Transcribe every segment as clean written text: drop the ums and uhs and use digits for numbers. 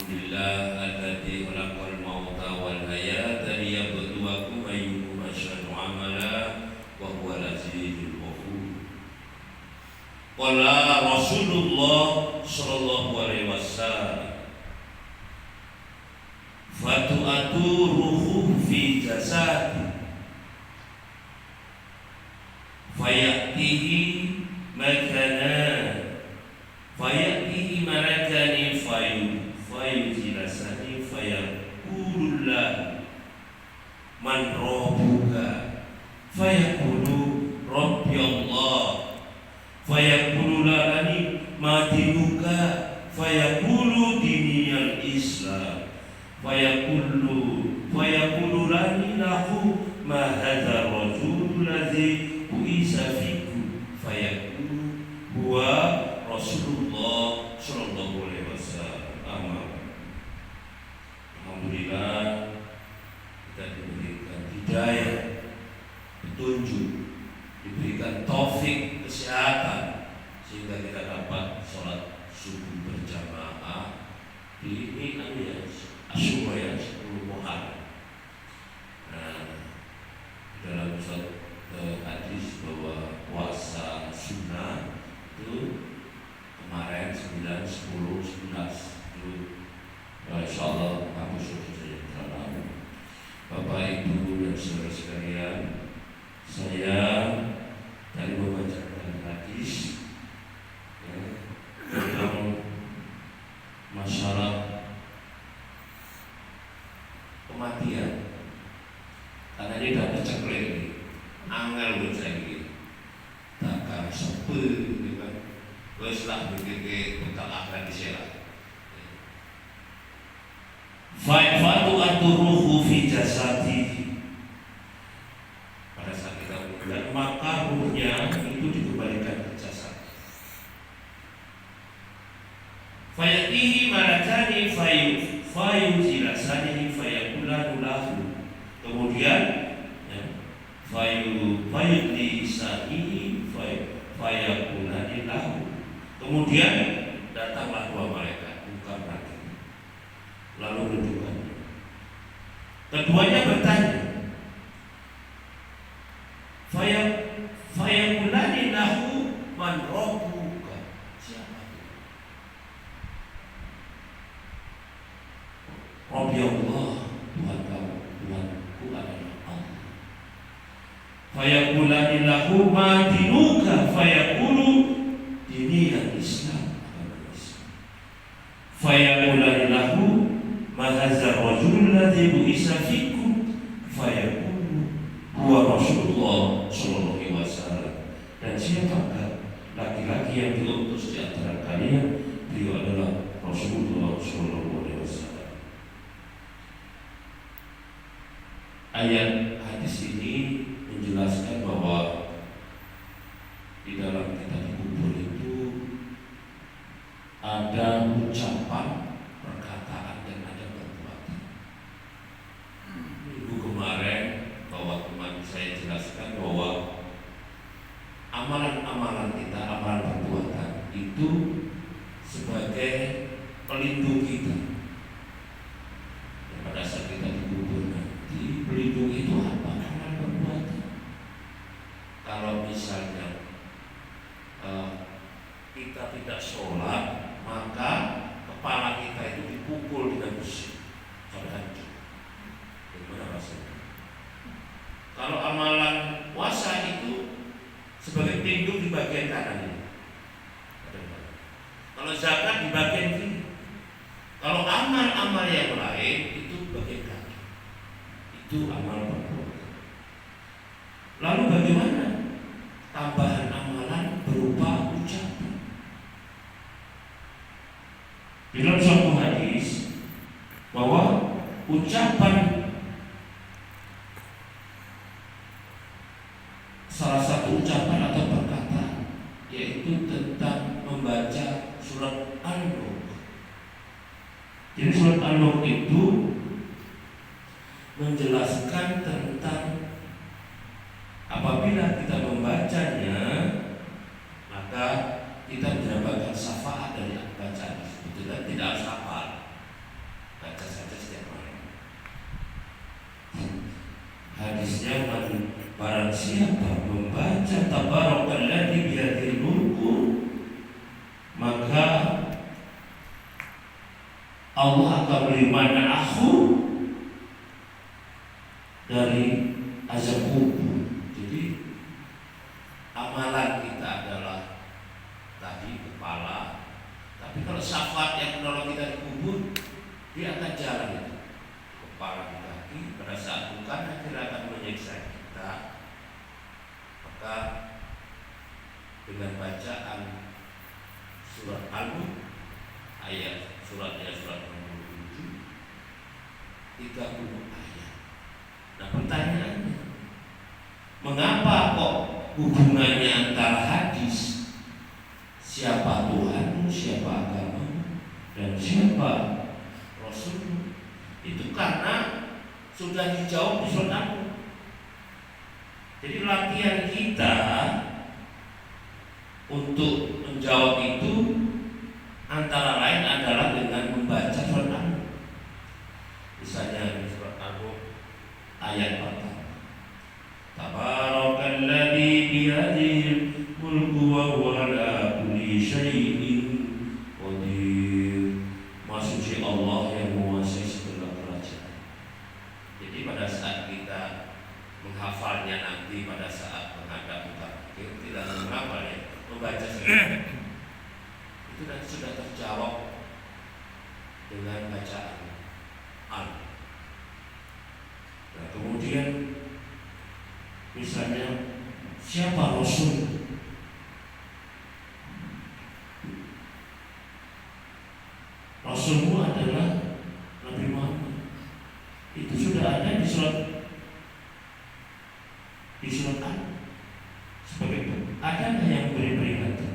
Alhamdulillah alladzi khalaqal mauta wal hayata liyabluwakum ayyukum ahsanu amala wa huwal azizul ghafur. Qala Rasulullah sallallahu alaihi wasallam, fatu'atu ruhu fi jasadi fayatihi makana fayatihi marakani fayujilasani fayaqulullah man rabbuka fayaqulu rabbi Allah fayaqulu lani ma dinuka fayaqulu diniyal Islam fayaqulu lani lahu ma hadha rajul ladzi bu'isa fikum fayaqulu huwa Rasulullah sallallahu alaihi wasallam. Alhamdulillah kita diberikan hidayah, petunjuk, diberikan taufik, kesehatan sehingga kita dapat sholat subuh berjamaah di Asyura ya 10 Muharram. Nah, dalam suatu hadis bahwa puasa sunnah itu kemarin 9, 10, 11 itu insyaallah aku sudah saja. Bapak Ibu dan saudara sekalian, saya tadi membacakan hadis tentang masalah kematian. Karena ini dah terceklek ini, angel buat saya ini, takkan sepe, gitu kan? Weslah begitu tentang akhirat di sini. Fa'atu aturuhu fi jasadihi. Pada saat kita meninggal, maka ruhnya itu dikembalikan ke jasad. Fayatihi malakani fayujilasani fayaqulanu lahu. Kemudian fayujilisani fayaqulani lahu. Kemudian datanglah dua malaikat, bukan lagi. Lalu menunjukkannya. Keduanya bertanya, fayaqulani lahu man rabbuka, siapa itu? Rabbi Allah, Tuhan kamu, Tuhanku adalah Allah. Fayaqulani lahu ma dinuka, fayaqulu diniyal Islam, agama Islam. Fayaqulani lahu ma hadzal rajul ladzi bu'isa fikum fayaqulu huwa Rasulullah sallallahu alaihi wasallam. Dan siapakah laki-laki yang diutus di antara kalian? Beliau adalah Rasulullah sallallahu alaihi wasallam. Ayat hadis ini menjelaskan bahwa di dalam kita dikubur itu ada ucapan, perkataan, dan ada perbuatan. Minggu kemarin bahwa kemarin saya jelaskan bahwa amalan-amalan kita, amalan perbuatan itu sebagai pelindung kita. Dan pada saat kita dikubur nanti, pelindung itu apa? Amalan perbuatan. Kalau misalnya kita tidak sholat, maka kepala kita itu dipukul dengan besi sampai hancur. Bagaimana rasanya? Kalau amalan puasa itu sebagai pelindung di bagian kanan ini. Kalau zakat di bagian kiri. Kalau amal-amal yang lain itu bagian kaki. Itu amal perbuatan. Lalu bagaimana? Tambahan amalan berupa ucapan. Di dalam suatu hadis bahwa ucapan salah satu ucapan atau perkataan yaitu tentang membaca surat An-Nur. Jadi surat An-Nur itu menjelaskan tentang apabila kita membacanya maka kita mendapatkan syafaat dari bacaan tersebut. Tidak harus hafal. Allah akan beri mana aku dari azab kubur. Jadi amalan kita adalah tadi kepala, tapi kalau syafaat yang menolong kita di kubur, dia akan jalan itu kepala di kaki. Pada saat bukan akhirnya akan menyiksa kita, maka dengan bacaan surat Al-Mulk ayat suratnya surat 67 30 ayat. Nah pertanyaannya, mengapa kok hubungannya antara hadis siapa Tuhanmu, siapa agamamu, dan siapa Rasulmu itu karena sudah dijawab di surat Al-Mulk. Jadi latihan kita untuk menjawab itu antara lain adalah dengan membaca surat Al-Mulk. Misalnya di surat Al-Mulk ayat pertama, Tabarakalladzi biyadihil mulku wa huwa ala kulli syai'in qadir. Maha suci Allah yang menguasai segala kerajaan. Jadi pada saat kita menghafalnya nanti pada saat menghadap takbir, tidak menghafalnya, membaca saja itu dan sudah terjawab dengan bacaan Al-Mulk. Nah kemudian misalnya siapa Rasul? Rasulmu adalah Nabi Muhammad. Itu sudah ada di surat Al-Mulk. Sebagai itu, ada yang beri peringatan?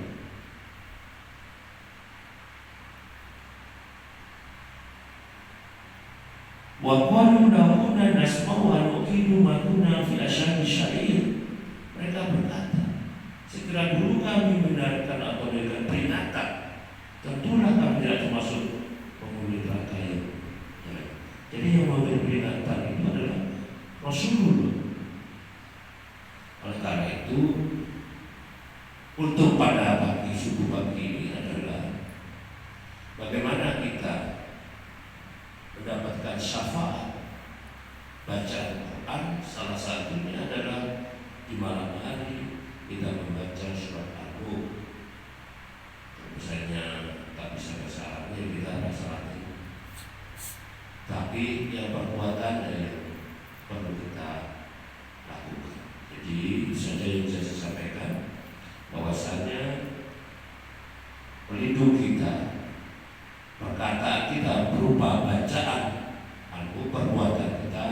Wa qalu law kunna nasma'u aw nuqilu ma kunna fi asyaddi sya'ir. Mereka berkata, segera dulu kami benarkan atau memberikan peringatan, tentulah kami tidak termasuk penghuni neraka yang. Jadi yang memberi peringatan itu adalah Rasulullah. Oleh karena itu, untuk pada pagi subuh pagi ini adalah bagaimana kita mendapatkan syafaat baca Al-Quran. Salah satunya adalah di malam hari kita membaca surat Al-Mulk. Misalnya tak bisa bahasa Arab, ya kita bahasa Latin. Tapi yang perbuatan perlu kita lakukan. Jadi itu saja yang saya sampaikan, bahwasannya pelindung kita, perkataan kita berupa bacaan Al-Mulk, perbuatan kita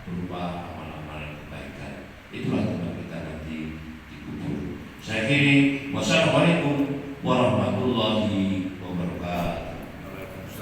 berupa amal-amal kebaikan. Itulah tempat kita nanti dikubur. Saya akhiri, wassalamualaikum warahmatullahi